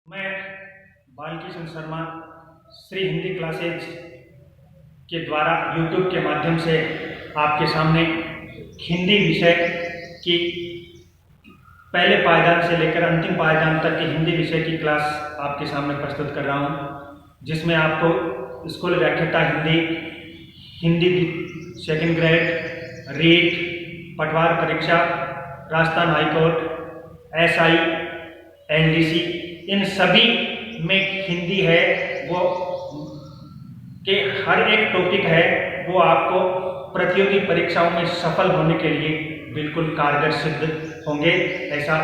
मैं बालकृष्ण शर्मा श्री हिंदी क्लासेज के द्वारा YouTube के माध्यम से आपके सामने हिंदी विषय की पहले पायदान से लेकर अंतिम पायदान तक की हिंदी विषय की क्लास आपके सामने प्रस्तुत कर रहा हूं, जिसमें आपको स्कूल व्याख्याता हिंदी, हिंदी सेकंड ग्रेड, रीट, पटवार परीक्षा, राजस्थान हाईकोर्ट, SI, NDC, इन सभी में हिंदी है वो के हर एक टॉपिक है वो आपको प्रतियोगी परीक्षाओं में सफल होने के लिए बिल्कुल कारगर सिद्ध होंगे। ऐसा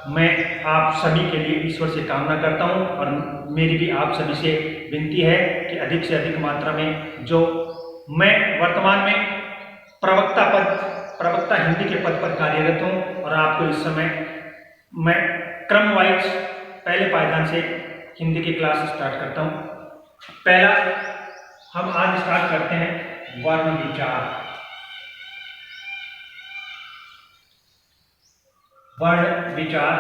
मैं आप सभी के लिए ईश्वर से कामना करता हूं और मेरी भी आप सभी से विनती है कि अधिक से अधिक मात्रा में जो मैं वर्तमान में प्रवक्ता हिंदी के पद पर कार्यरत हूं और आपको इस समय मैं क्रम वाइज पहले पायदान से हिंदी की क्लास स्टार्ट करता हूं। पहला हम आज स्टार्ट करते हैं वर्ण विचार। वर्ण विचार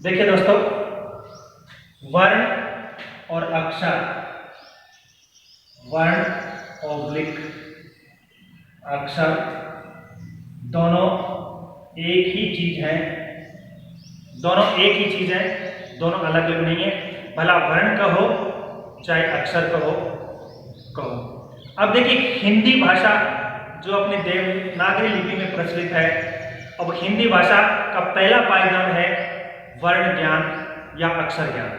देखिए दोस्तों, वर्ण और अक्षर, वर्ण ऑब्लिक अक्षर दोनों एक ही चीज है, दोनों एक ही चीज है, दोनों अलग अलग नहीं है। भला वर्ण कहो चाहे अक्षर कहो। अब देखिए, हिंदी भाषा जो अपने देवनागरी लिपि में प्रचलित है, अब हिंदी भाषा का पहला पायदान है वर्ण ज्ञान या अक्षर ज्ञान।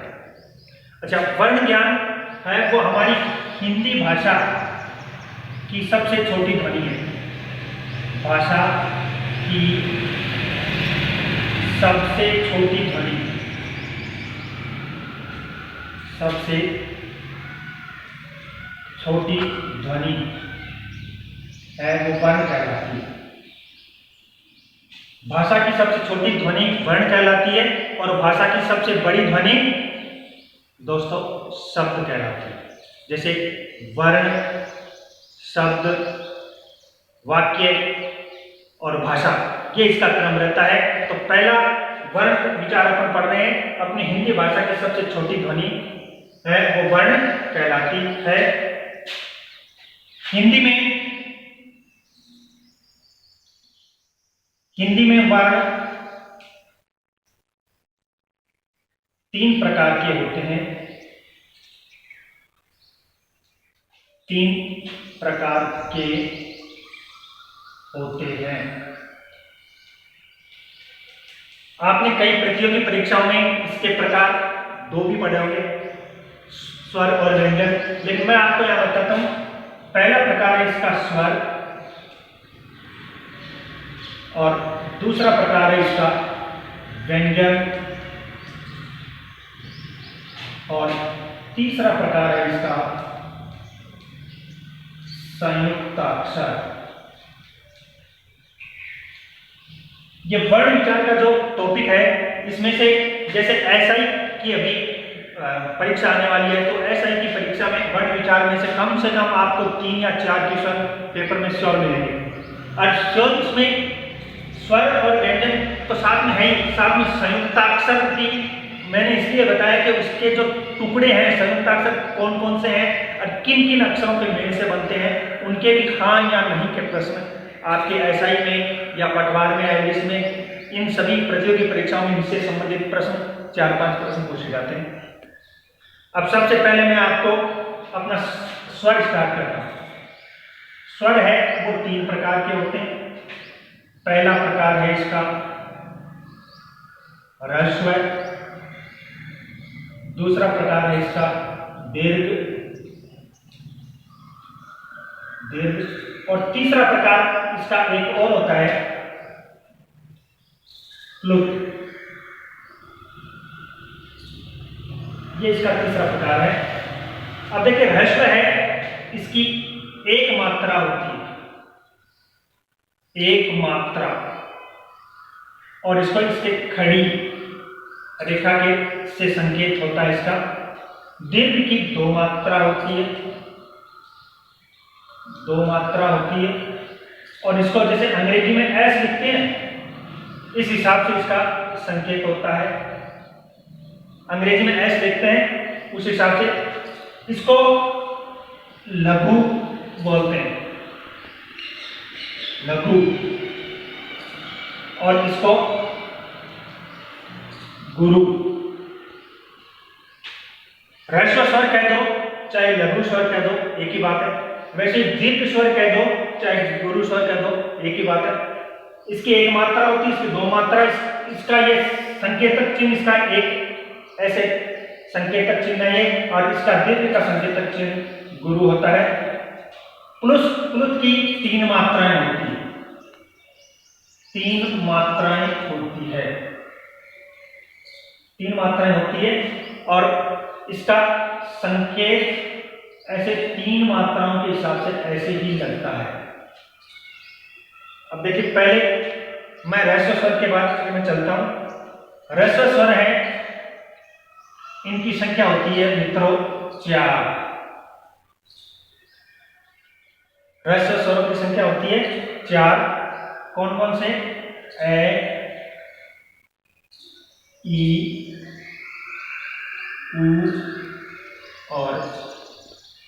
अच्छा, वर्ण ज्ञान है वो हमारी हिंदी भाषा की सबसे छोटी ध्वनि है, भाषा की सबसे छोटी ध्वनि, सबसे छोटी ध्वनि है वो वर्ण कहलाती है। भाषा की सबसे छोटी ध्वनि वर्ण कहलाती है और भाषा की सबसे बड़ी ध्वनि दोस्तों शब्द कहलाती है। जैसे वर्ण, शब्द, वाक्य और भाषा, ये इसका क्रम रहता है। तो पहला वर्ण विचार अपन पढ़ रहे हैं, अपनी हिंदी भाषा की सबसे छोटी ध्वनि है वो वर्ण कहलाती है। हिंदी में वर्ण तीन प्रकार के होते हैं, तीन प्रकार के होते हैं। आपने कई प्रतियोगी परीक्षाओं में इसके प्रकार दो भी पढ़े होंगे, स्वर और व्यंजन, लेकिन मैं आपको यहां बताता हूं। पहला प्रकार है इसका स्वर और दूसरा प्रकार है इसका व्यंजन और तीसरा प्रकार है इसका संयुक्ताक्षर। ये वर्ण विचार का जो टॉपिक है, इसमें से जैसे SI की अभी परीक्षा आने वाली है, तो SI की परीक्षा में वर्ण विचार में से कम आपको 3 या 4 क्वेश्चन पेपर में श्योर मिलेंगे। और श्योर इसमें स्वर और व्यंजन तो साथ में है ही, साथ में संयुक्ताक्षर भी मैंने इसलिए बताया कि उसके जो टुकड़े हैं, संयुक्ताक्षर कौन कौन से हैं और किन किन अक्षरों के मेल से बनते हैं, उनके भी हाँ या नहीं के प्रश्न आपके SI में या पटवार में, इंग्लिश में, इन सभी प्रतियोगी परीक्षाओं में इनसे संबंधित प्रश्न 4-5 प्रश्न पूछे जाते हैं। अब सबसे पहले मैं आपको अपना स्वर स्टार्ट करता हूं। स्वर है वो तीन प्रकार के होते हैं। पहला प्रकार है इसका ह्रस्व, दूसरा प्रकार है इसका दीर्घ, और तीसरा प्रकार इसका एक और होता है प्लुत। ये इसका तीसरा प्रकार है। अब देखिए, ह्रस्व है, इसकी एक मात्रा होती है, एक मात्रा, और इसको इसके खड़ी रेखा के से संकेत होता है इसका। दीर्घ की दो मात्रा होती है, दो मात्रा होती है, और इसको जैसे अंग्रेजी में S लिखते हैं, इस हिसाब से इसका संकेत होता है। अंग्रेजी में एस लिखते हैं, उस हिसाब से इसको लघु बोलते हैं, लघु, और इसको गुरु। ह्रस्व स्वर कह दो चाहे लघु स्वर कह दो, एक ही बात है। वैसे दीर्घ स्वर कह दो चाहे गुरु स्वर कह दो, एक ही बात है। इसकी एक मात्रा होती है, इसकी दो मात्रा, इसका ये संकेतक चिन्ह, इसका एक ऐसे संकेतक चिन्ह है ये, और इसका दीर्घ का संकेतक चिन्ह गुरु होता है। प्लुस प्लुत की तीन मात्राएं होती है, तीन मात्राएं होती है, तीन मात्राएं होती है, और इसका संकेत ऐसे तीन मात्राओं के हिसाब से ऐसे ही लगता है। अब देखिए, पहले मैं ह्रस्व स्वर के बाद मैं चलता हूं। ह्रस्व स्वर है, इनकी संख्या होती है मित्रों 4। ह्रस्व स्वरों की संख्या होती है 4। कौन कौन से? ए, ई, उ,